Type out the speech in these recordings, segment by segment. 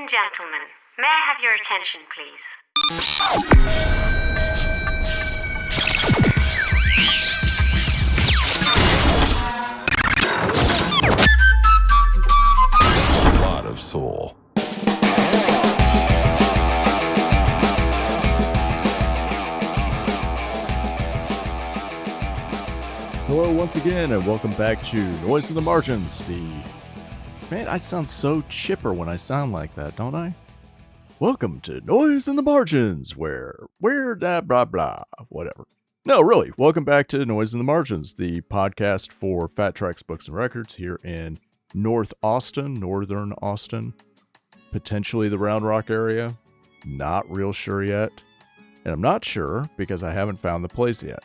and gentlemen, may I have your attention, please? A lot of soul. Hello once again, and welcome back to Noise in the Margins. Man, I sound so chipper when I sound like that, don't I? Welcome to Noise in the Margins, where that blah blah, whatever. No, really, welcome back to Noise in the Margins, the podcast for Fat Tracks Books and Records here in northern Austin, potentially the Round Rock area. Not real sure yet, and I'm not sure because I haven't found the place yet.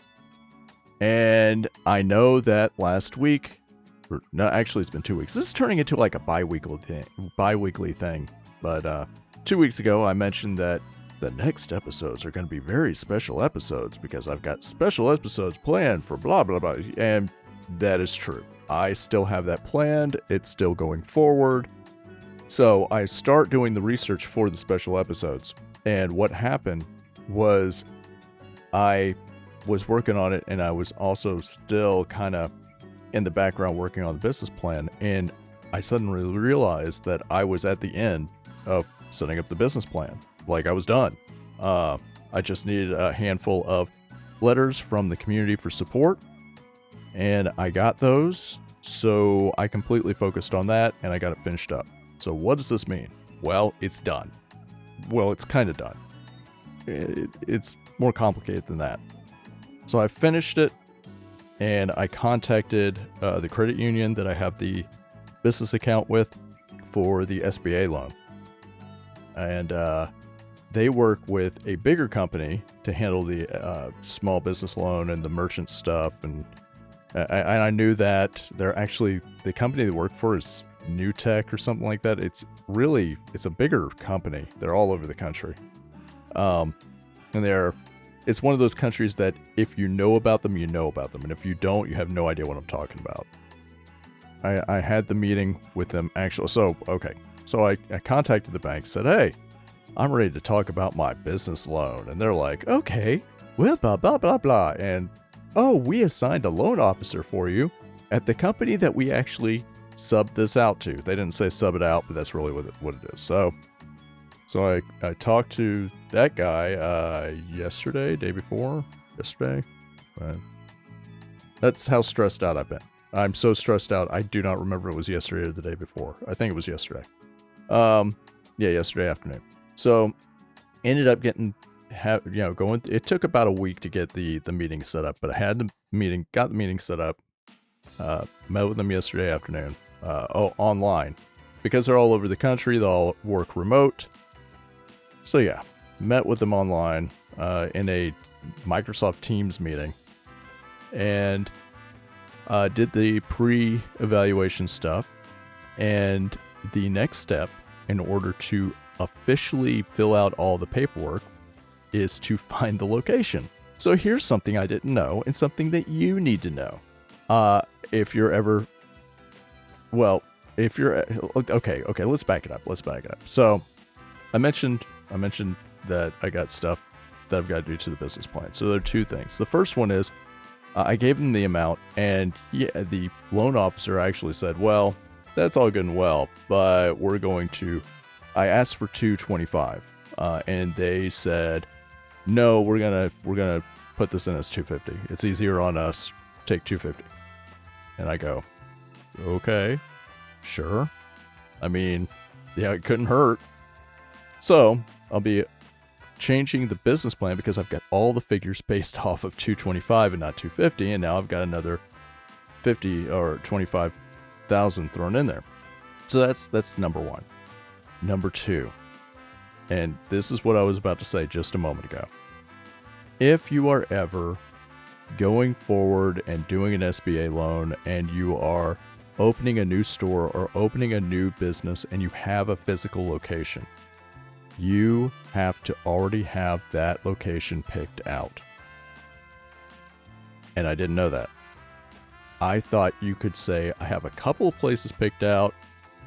And I know that last week, no, actually it's been 2 weeks. This is turning into like a bi-weekly thing. But 2 weeks ago, I mentioned that the next episodes are going to be very special episodes because I've got special episodes planned for blah, blah, blah. And that is true. I still have that planned. It's still going forward. So I start doing the research for the special episodes. And what happened was I was working on it, and I was also still kind of in the background working on the business plan, and I suddenly realized that I was at the end of setting up the business plan. Like, I was done. I just needed a handful of letters from the community for support, and I got those, so I completely focused on that, and I got it finished up. So what does this mean? Well, it's done. Well, it's kind of done. It's more complicated than that. So I finished it, and I contacted the credit union that I have the business account with for the SBA loan. And they work with a bigger company to handle the small business loan and the merchant stuff. And I knew that they're actually, the company they work for is New Tech or something like that. It's a bigger company. They're all over the country. And it's one of those countries that if you know about them, you know about them. And if you don't, you have no idea what I'm talking about. I had the meeting with them actually. So I contacted the bank, said, hey, I'm ready to talk about my business loan. And they're like, okay, well, blah, blah, blah, blah. And, oh, we assigned a loan officer for you at the company that we actually subbed this out to. They didn't say sub it out, but that's really what it is. So I talked to that guy day before yesterday. That's how stressed out I've been. I'm so stressed out, I do not remember if it was yesterday or the day before. I think it was yesterday. Yesterday afternoon. So ended up going. It took about a week to get the meeting set up, but I had got the meeting set up. Met with them yesterday afternoon. Online, because they're all over the country. They all work remote. So yeah, met with them online in a Microsoft Teams meeting, and did the pre-evaluation stuff. And the next step, in order to officially fill out all the paperwork, is to find the location. So here's something I didn't know, and something that you need to know. Okay, let's back it up. So I mentioned that I got stuff that I've got to do to the business plan. So there are two things. The first one is I gave them the amount, and the loan officer actually said, well, that's all good and well, but I asked for $225, and they said, no, we're gonna put this in as $250. It's easier on us. Take $250. And I go, okay, sure. I mean, yeah, it couldn't hurt. So I'll be changing the business plan because I've got all the figures based off of $225 and not $250, and now I've got another $50 or $25,000 thrown in there. So that's number one. Number two, and this is what I was about to say just a moment ago. If you are ever going forward and doing an SBA loan, and you are opening a new store or opening a new business, and you have a physical location, you have to already have that location picked out. And I didn't know that. I thought you could say, I have a couple of places picked out,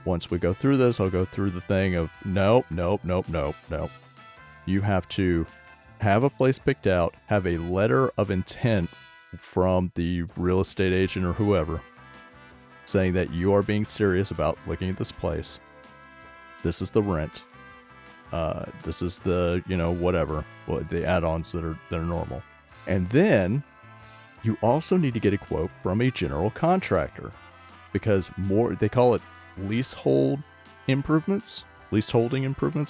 Once we go through this, I'll go through the thing of nope. You have to have a place picked out, have a letter of intent from the real estate agent or whoever saying that you are being serious about looking at this place. This is the rent. This is the, whatever, the add-ons that are normal. And then you also need to get a quote from a general contractor, because they call it leaseholding improvements,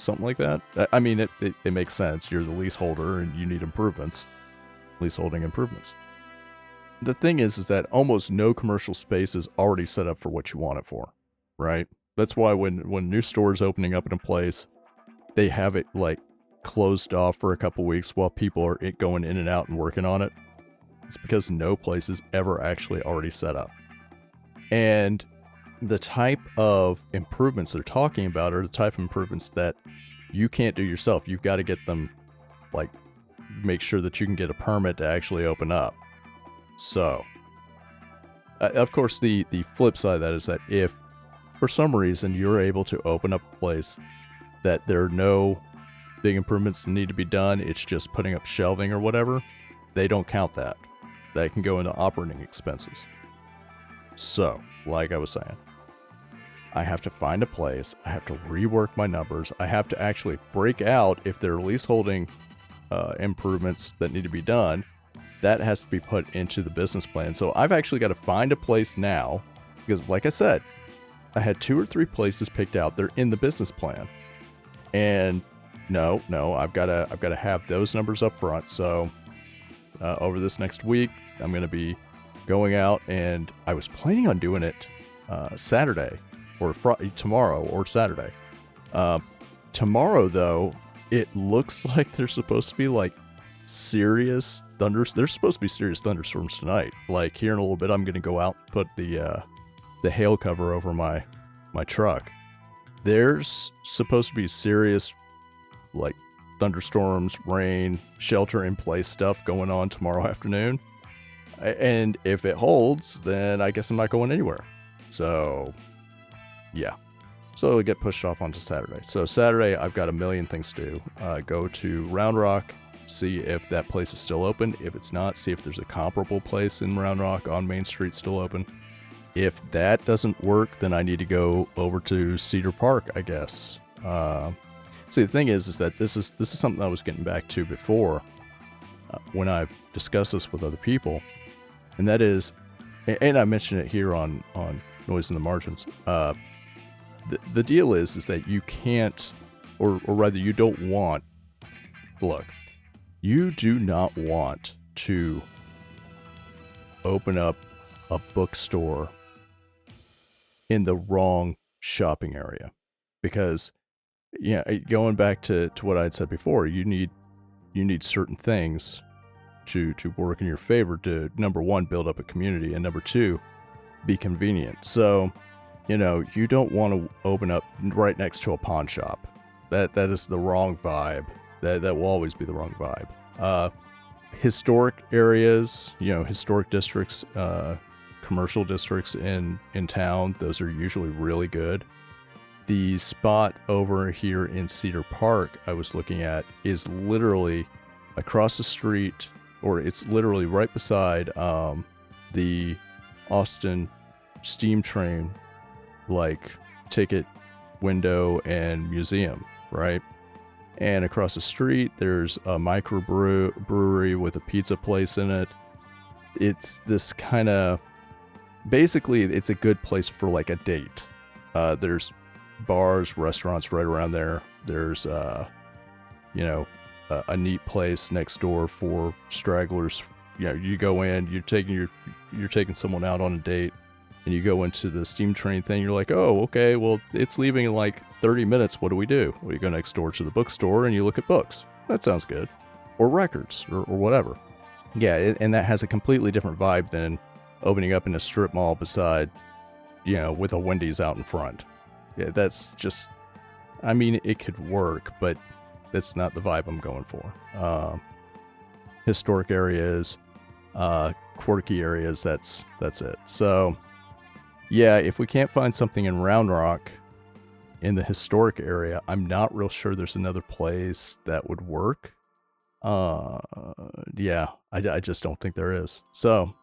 something like that. I mean, it makes sense. You're the leaseholder and you need improvements, leaseholding improvements. The thing is that almost no commercial space is already set up for what you want it for, right? That's why when new stores opening up in a place, they have it like closed off for a couple weeks while people are going in and out and working on it. It's because no place is ever actually already set up. And the type of improvements they're talking about are the type of improvements that you can't do yourself. You've got to get them, like, make sure that you can get a permit to actually open up. So, of course, the flip side of that is that if for some reason you're able to open up a place that there are no big improvements that need to be done, it's just putting up shelving or whatever, they don't count that. That can go into operating expenses. So, like I was saying, I have to find a place, I have to rework my numbers, I have to actually break out if there are leaseholding improvements that need to be done. That has to be put into the business plan. So I've actually got to find a place now, because like I said, I had 2 or 3 places picked out. They're in the business plan. And no, I've got to have those numbers up front. So over this next week, I'm going to be going out, and I was planning on doing it Saturday or tomorrow or Saturday. Tomorrow, though, it looks like there's supposed to be like serious there's supposed to be serious thunderstorms tonight. Like here in a little bit, I'm going to go out and put the hail cover over my truck. There's supposed to be serious like thunderstorms, rain, shelter in place stuff going on tomorrow afternoon. And if it holds, then I guess I'm not going anywhere. So yeah. So it'll get pushed off onto Saturday. So Saturday, I've got a million things to do. Go to Round Rock, see if that place is still open. If it's not, see if there's a comparable place in Round Rock on Main Street still open. If that doesn't work, then I need to go over to Cedar Park, I guess. See, the thing is that this is something I was getting back to before when I've discussed this with other people, and that is, and I mentioned it here on Noise in the Margins. The deal is that you can't, or rather, you don't want. Look. You do not want to open up a bookstore in the wrong shopping area, because, going back to what I'd said before, you need certain things to work in your favor to, number one, build up a community, and number two, be convenient. So, you don't want to open up right next to a pawn shop. That is the wrong vibe. That will always be the wrong vibe. Historic areas, historic districts, commercial districts in town, those are usually really good. The spot over here in Cedar Park I was looking at is literally across the street, or it's literally right beside the Austin steam train, like, ticket window and museum, right? And across the street, there's a microbrewery with a pizza place in it. It's this kind of, basically, it's a good place for like a date. There's bars, restaurants right around there. There's, a neat place next door for stragglers. You go in, you're taking someone out on a date, and you go into the steam train thing. You're like, oh, okay, well, it's leaving in like 30 minutes. What do we do? Well, you go next door to the bookstore and you look at books. That sounds good. Or records, or whatever. Yeah, and that has a completely different vibe than opening up in a strip mall beside, with a Wendy's out in front. Yeah, that's just, it could work, but that's not the vibe I'm going for. Historic areas, quirky areas, that's it. So, yeah, if we can't find something in Round Rock, in the historic area, I'm not real sure there's another place that would work. Yeah, I just don't think there is. So,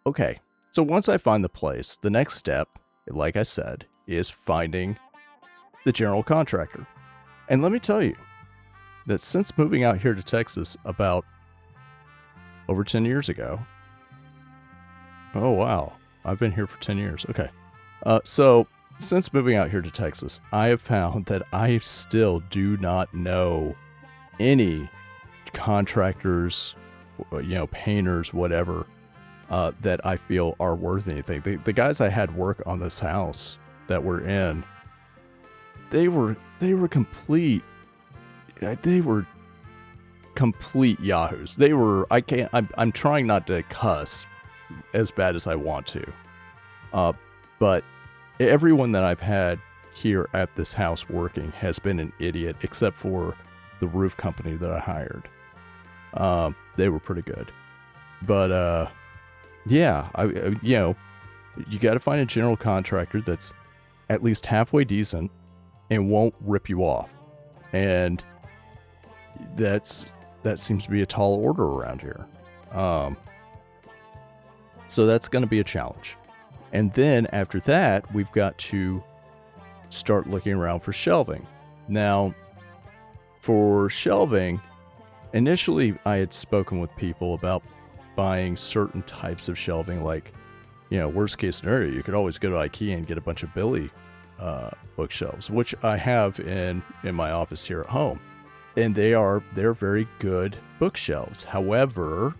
okay. So once I find the place, the next step, like I said, is finding the general contractor. And let me tell you that since moving out here to Texas about over 10 years ago, oh wow, I've been here for 10 years. Okay. So since moving out here to Texas, I have found that I still do not know any contractors, painters, whatever, that I feel are worth anything. The guys I had work on this house that we're in, they were complete yahoos. I'm trying not to cuss as bad as I want to. But everyone that I've had here at this house working has been an idiot, except for the roof company that I hired. They were pretty good. But, yeah, you got to find a general contractor that's at least halfway decent and won't rip you off. And that seems to be a tall order around here. So that's going to be a challenge. And then after that, we've got to start looking around for shelving. Now, for shelving, initially I had spoken with people about buying certain types of shelving, like, worst case scenario, you could always go to IKEA and get a bunch of Billy bookshelves, which I have in my office here at home. And they're very good bookshelves. However,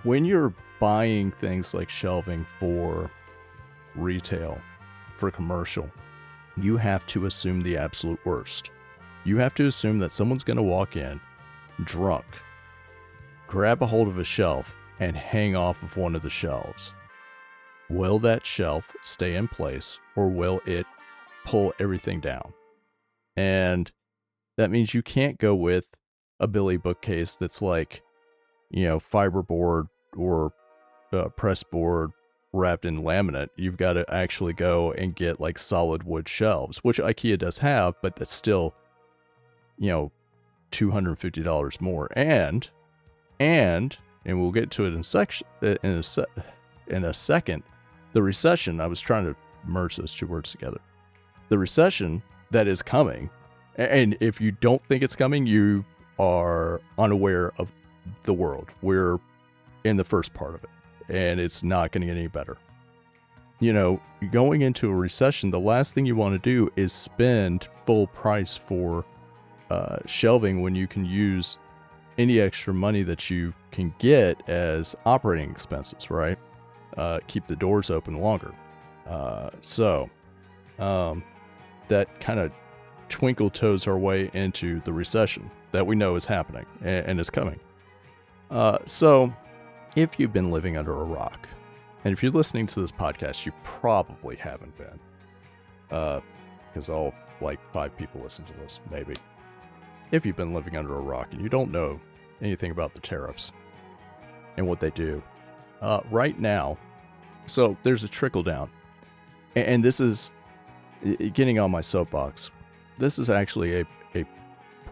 when you're buying things like shelving for retail, for commercial, you have to assume the absolute worst. You have to assume that someone's going to walk in drunk, grab a hold of a shelf, and hang off of one of the shelves. Will that shelf stay in place, or will it pull everything down? And that means you can't go with a Billy bookcase that's like, fiberboard or press board wrapped in laminate. You've got to actually go and get like solid wood shelves, which IKEA does have, but that's still, $250 more. And we'll get to it in a second. The recession, I was trying to merge those two words together. The recession that is coming, and if you don't think it's coming, you are unaware of the world. We're in the first part of it, and it's not going to get any better. Going into a recession, the last thing you want to do is spend full price for shelving when you can use any extra money that you can get as operating expenses, right? Keep the doors open longer. So that kind of twinkle toes our way into the recession that we know is happening and is coming. So if you've been living under a rock, and if you're listening to this podcast, you probably haven't been, because all like 5 people listen to this, maybe. If you've been living under a rock and you don't know anything about the tariffs and what they do, right now, so there's a trickle down, and this is getting on my soapbox. This is actually a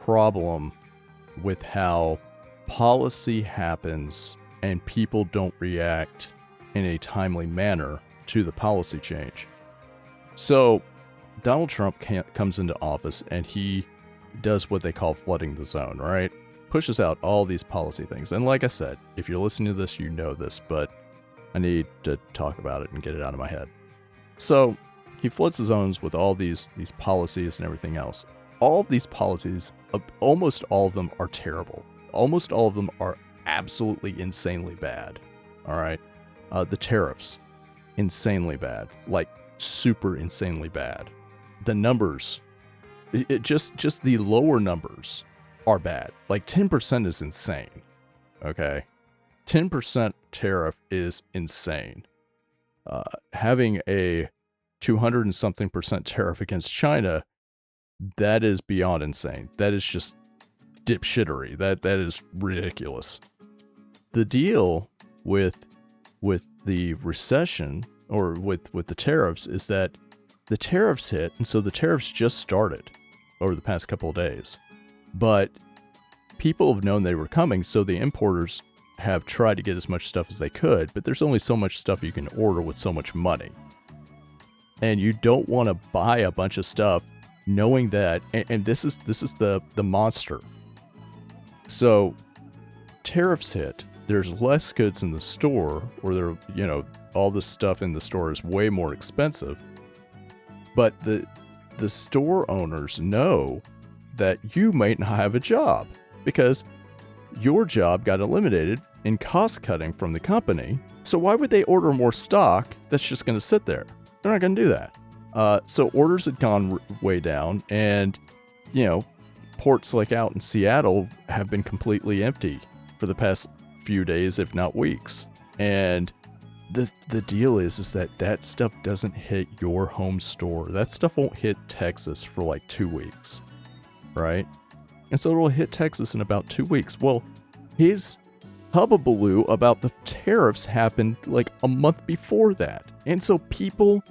problem with how policy happens and people don't react in a timely manner to the policy change. So Donald Trump comes into office and he does what they call flooding the zone, right? Pushes out all these policy things. And like I said, if you're listening to this, you know this, but I need to talk about it and get it out of my head. So he floods the zones with all these policies and everything else. All of these policies, almost all of them are terrible. Almost all of them are absolutely insanely bad. All right. The tariffs, insanely bad, like super insanely bad. The numbers, just the lower numbers are bad. Like 10% is insane. Okay. 10% tariff is insane. Having a 200 and something % tariff against China, that is beyond insane. That is just dipshittery. That is ridiculous. The deal with the recession, or with the tariffs, is that the tariffs hit, and so the tariffs just started over the past couple of days. But people have known they were coming, so the importers have tried to get as much stuff as they could, but there's only so much stuff you can order with so much money. And you don't want to buy a bunch of stuff knowing that, and this is the monster. So tariffs hit, there's less goods in the store, or there, all this stuff in the store is way more expensive. But the store owners know that you might not have a job because your job got eliminated in cost cutting from the company. So why would they order more stock that's just going to sit there? They're not going to do that. So orders had gone way down, and ports like out in Seattle have been completely empty for the past few days, if not weeks. And the deal is that stuff doesn't hit your home store. That stuff won't hit Texas for like 2 weeks, right? And so it'll hit Texas in about 2 weeks. Well, his hubbubaloo about the tariffs happened like a month before that. And so people,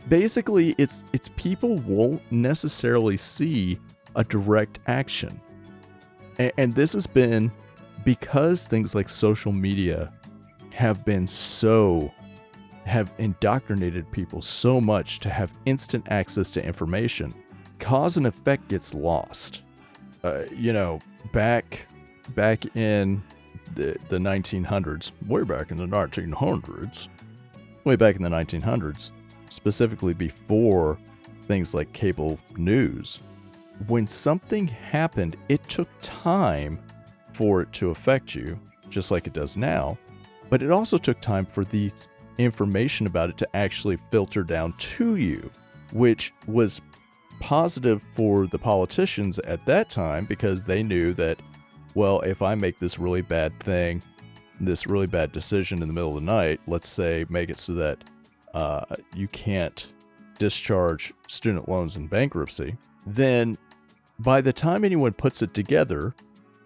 basically, it's people won't necessarily see a direct action. And this has been because things like social media have indoctrinated people so much to have instant access to information. Cause and effect gets lost. Back in the 1900s, way back in the 1900s, specifically before things like cable news, when something happened, it took time for it to affect you, just like it does now. But it also took time for the information about it to actually filter down to you, which was positive for the politicians at that time because they knew that, well, if I make this really bad thing, this really bad decision in the middle of the night, let's say make it so that you can't discharge student loans in bankruptcy, then by the time anyone puts it together,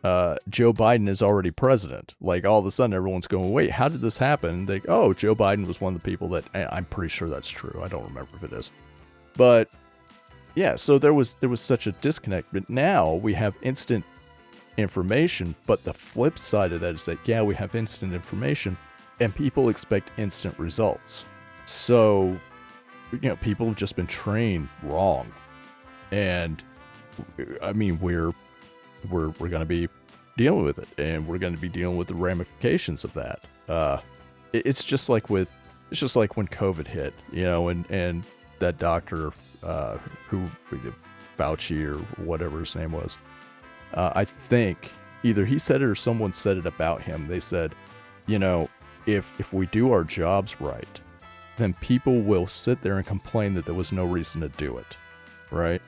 Joe Biden is already president. Like, all of a sudden, everyone's going, wait, how did this happen? Joe Biden was one of the people that, I'm pretty sure that's true. I don't remember if it is. But, yeah, so there was such a disconnect. But now we have instant information. But the flip side of that is that, yeah, we have instant information, and people expect instant results. So, people have just been trained wrong. And, I mean, we're going to be dealing with it, and we're going to be dealing with the ramifications of that. It's just like when COVID hit, and that doctor, who Fauci or whatever his name was, I think either he said it or someone said it about him. They said, if we do our jobs right, then people will sit there and complain that there was no reason to do it, right?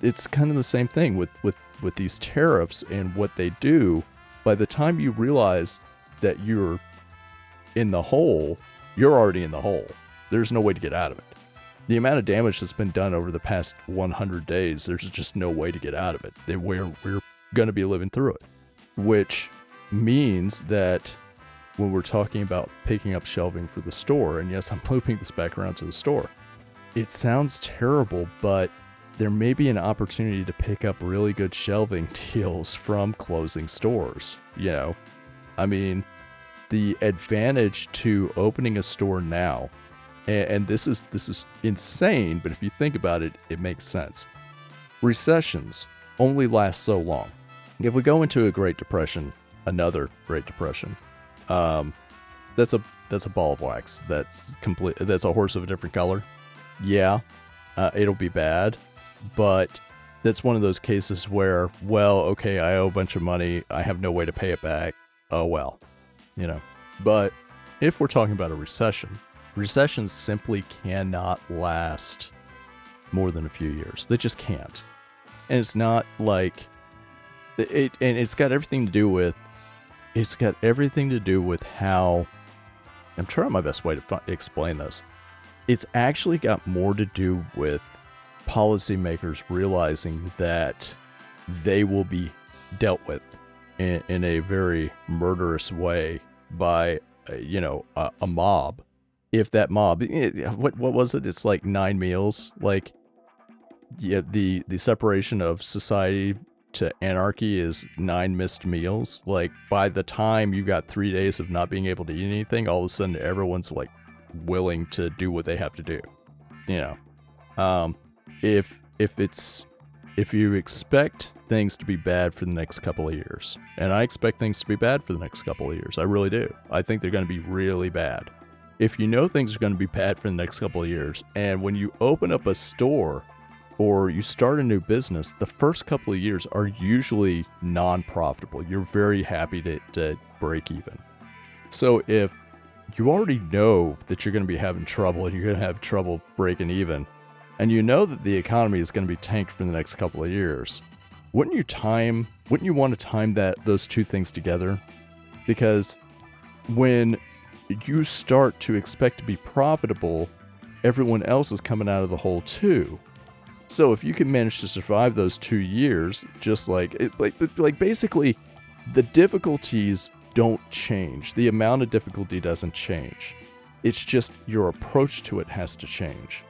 It's kind of the same thing with these tariffs and what they do. By the time you realize that you're in the hole, you're already in the hole. There's no way to get out of it. The amount of damage that's been done over the past 100 days, there's just no way to get out of it. We're going to be living through it, which means that when we're talking about picking up shelving for the store, and yes, I'm looping this back around to the store, it sounds terrible, but there may be an opportunity to pick up really good shelving deals from closing stores. I mean, the advantage to opening a store now, and this is insane, but if you think about it, it makes sense. Recessions only last so long. If we go into a Great Depression, another Great Depression, that's a ball of wax. That's a horse of a different color. Yeah, it'll be bad. But that's one of those cases where, well, okay, I owe a bunch of money. I have no way to pay it back. Oh, well, But if we're talking about a recession, recessions simply cannot last more than a few years. They just can't. And it's not like it, and it's got everything to do with how, I'm trying my best way to explain this. It's actually got more to do with policymakers realizing that they will be dealt with in a very murderous way by a mob if that mob, what was it? It's like 9 meals. Like, yeah, the separation of society to anarchy is 9 missed meals. Like, by the time you got 3 days of not being able to eat anything, all of a sudden everyone's like willing to do what they have to do. You know, if you expect things to be bad for the next couple of years, and I expect things to be bad for the next couple of years, I really do. I think they're going to be really bad. If you know things are going to be bad for the next couple of years, and when you open up a store or you start a new business, the first couple of years are usually non-profitable. You're very happy to break even. So if you already know that you're going to be having trouble and you're going to have trouble breaking even, and you know that the economy is going to be tanked for the next couple of years, wouldn't you want to time those two things together? Because when you start to expect to be profitable, everyone else is coming out of the hole too. So if you can manage to survive those 2 years, just like basically the difficulties don't change. The amount of difficulty doesn't change. It's just your approach to it has to change.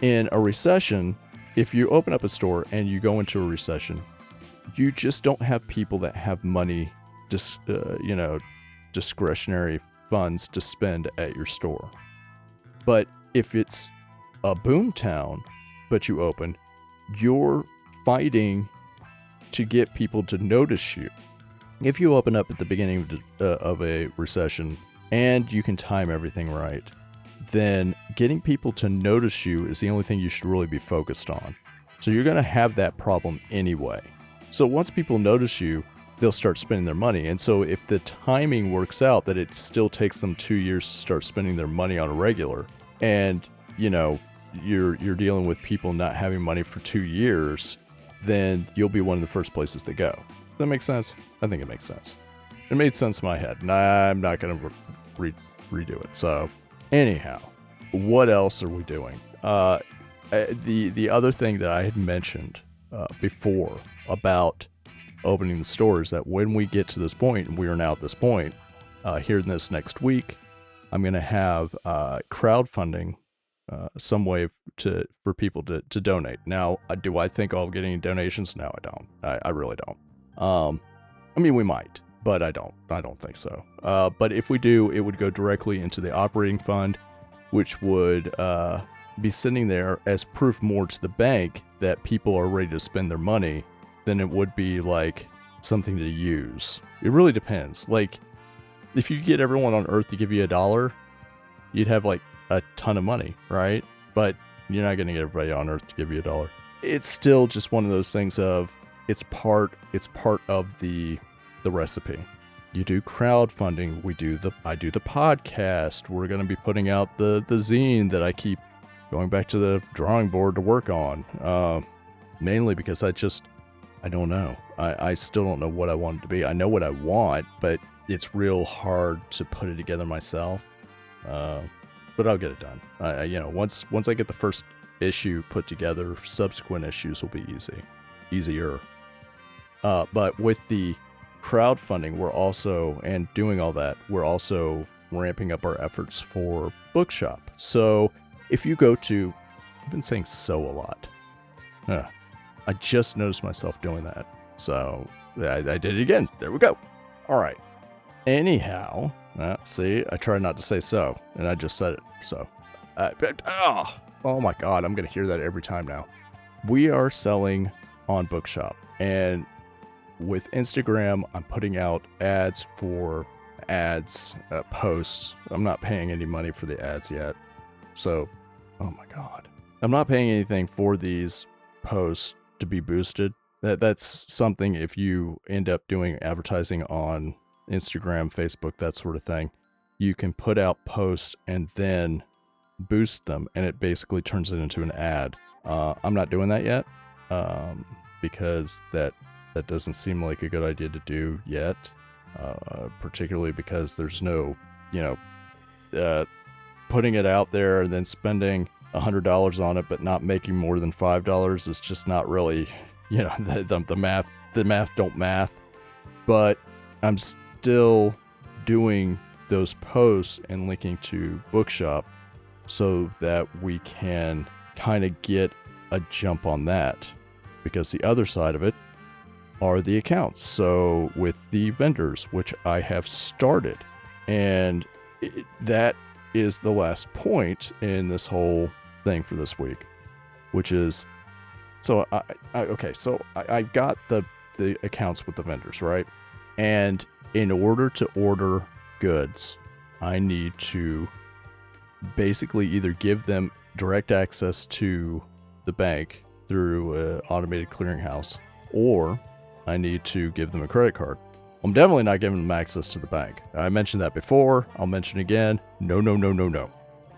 In a recession, if you open up a store and you go into a recession, you just don't have people that have money, discretionary funds to spend at your store. But if it's a boom town, but you open, you're fighting to get people to notice you. If you open up at the beginning of a recession and you can time everything right, then getting people to notice you is the only thing you should really be focused on. So you're going to have that problem anyway. So once people notice you, they'll start spending their money. And so if the timing works out that it still takes them 2 years to start spending their money on a regular, and you're dealing with people not having money for 2 years, then you'll be one of the first places to go. Does that make sense? I think it makes sense. It made sense in my head, and I'm not going to redo it. So anyhow, what else are we doing? The other thing that I had mentioned before about opening the store is that when we get to this point, and we are now at this point, here in this next week, I'm going to have crowdfunding, some way for people to donate. Now, do I think I'll get any donations? No, I don't. I really don't. I mean, we might, but I don't think so. But if we do, it would go directly into the operating fund, which would be sitting there as proof more to the bank that people are ready to spend their money than it would be like something to use. It really depends. Like, if you get everyone on Earth to give you $1, you'd have like a ton of money, right? But you're not going to get everybody on Earth to give you $1. It's still just one of those things of it's part of the recipe. You do crowdfunding. I do the podcast. We're going to be putting out the zine that I keep going back to the drawing board to work on. Mainly because I don't know. I still don't know what I want it to be. I know what I want, but it's real hard to put it together myself. But I'll get it done. Once I get the first issue put together, subsequent issues will be easier. But with the crowdfunding, and doing all that, we're also ramping up our efforts for Bookshop. So if you go to, I've been saying so a lot. I just noticed myself doing that. So I did it again. There we go. All right. Anyhow, see, I try not to say so, and I just said it. So, oh my God, I'm going to hear that every time now. We are selling on Bookshop, and with Instagram, I'm putting out posts. I'm not paying any money for the ads yet. So, oh my God, I'm not paying anything for these posts to be boosted. That's something if you end up doing advertising on Instagram, Facebook, that sort of thing, you can put out posts and then boost them, and it basically turns it into an ad. I'm not doing that yet, because that doesn't seem like a good idea to do yet, particularly because there's no, putting it out there and then spending $100 on it but not making more than $5 is just not really, the math don't math. But I'm still doing those posts and linking to Bookshop so that we can kind of get a jump on that, because the other side of it are the accounts. So with the vendors, which I have started, and that is the last point in this whole thing for this week, which is, so I've got the accounts with the vendors, right? And in order to order goods, I need to basically either give them direct access to the bank through an automated clearinghouse, or I need to give them a credit card. I'm definitely not giving them access to the bank. I mentioned that before. I'll mention again. No.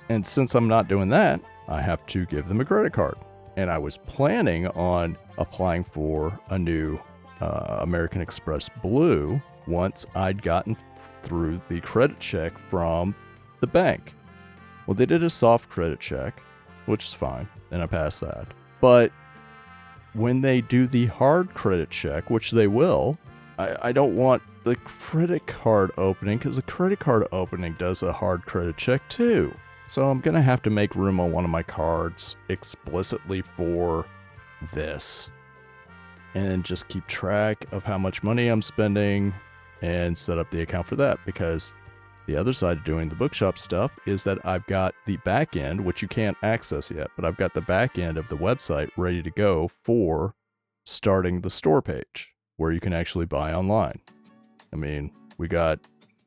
And since I'm not doing that, I have to give them a credit card. And I was planning on applying for a new American Express Blue once I'd gotten through the credit check from the bank. Well, they did a soft credit check, which is fine, and I passed that. But when they do the hard credit check, which they will, I don't want the credit card opening, because the credit card opening does a hard credit check too. So I'm going to have to make room on one of my cards explicitly for this, and just keep track of how much money I'm spending and set up the account for that, because the other side of doing the bookshop stuff is that I've got the back end, which you can't access yet, but I've got the back end of the website ready to go for starting the store page where you can actually buy online. I mean, we got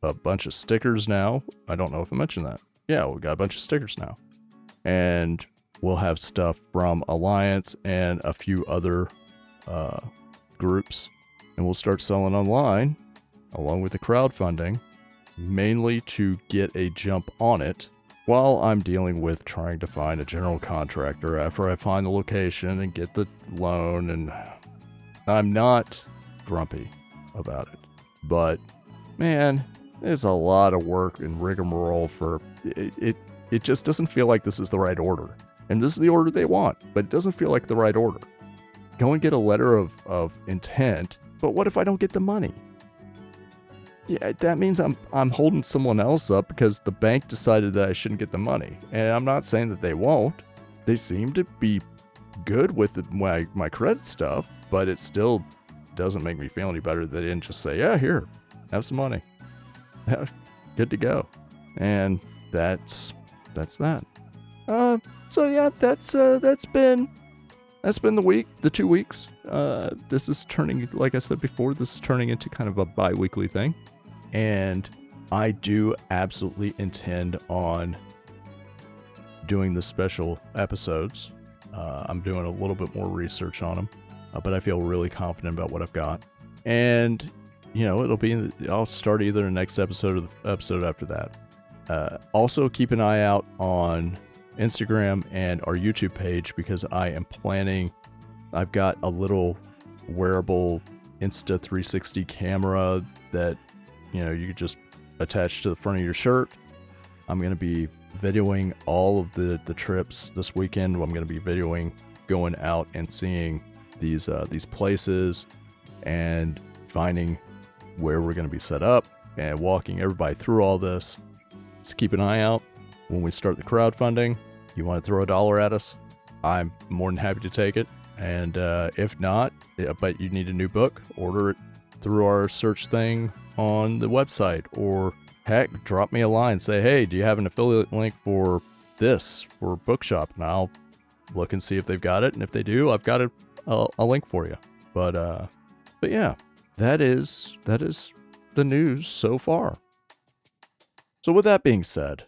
a bunch of stickers now. I don't know if I mentioned that. Yeah, we got a bunch of stickers now. And we'll have stuff from Alliance and a few other groups. And we'll start selling online along with the crowdfunding, mainly to get a jump on it while I'm dealing with trying to find a general contractor after I find the location and get the loan. And I'm not grumpy about it, but man, it's a lot of work and rigmarole for it. It just doesn't feel like this is the right order, and this is the order they want, but it doesn't feel like the right order. Go and get a letter of intent, but what if I don't get the money? Yeah, that means I'm holding someone else up because the bank decided that I shouldn't get the money. And I'm not saying that they won't. They seem to be good with my credit stuff, but it still doesn't make me feel any better. They didn't just say, yeah, here, have some money. Good to go. And that's that. So yeah, that's been the week, the 2 weeks. This is turning, like I said before, this is turning into kind of a bi-weekly thing. And I do absolutely intend on doing the special episodes. I'm doing a little bit more research on them, but I feel really confident about what I've got. And, you know, I'll start either the next episode or the episode after that. Also, keep an eye out on Instagram and our YouTube page, because I am planning, I've got a little wearable Insta 360 camera that, you know, you could just attach to the front of your shirt. I'm going to be videoing all of the trips this weekend. I'm going to be videoing going out and seeing these places and finding where we're going to be set up and walking everybody through all this. So keep an eye out when we start the crowdfunding. You want to throw $1 at us? I'm more than happy to take it. And if not, but you need a new book, order it through our search thing on the website, or heck, drop me a line, say, hey, do you have an affiliate link for this, for Bookshop? And I'll look and see if they've got it, and if they do, I've got a link for you. But yeah, that is the news so far. So with that being said,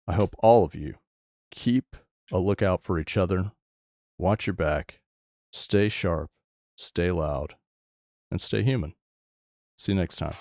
I hope all of you keep a lookout for each other, watch your back, stay sharp, stay loud, and stay human. See you next time.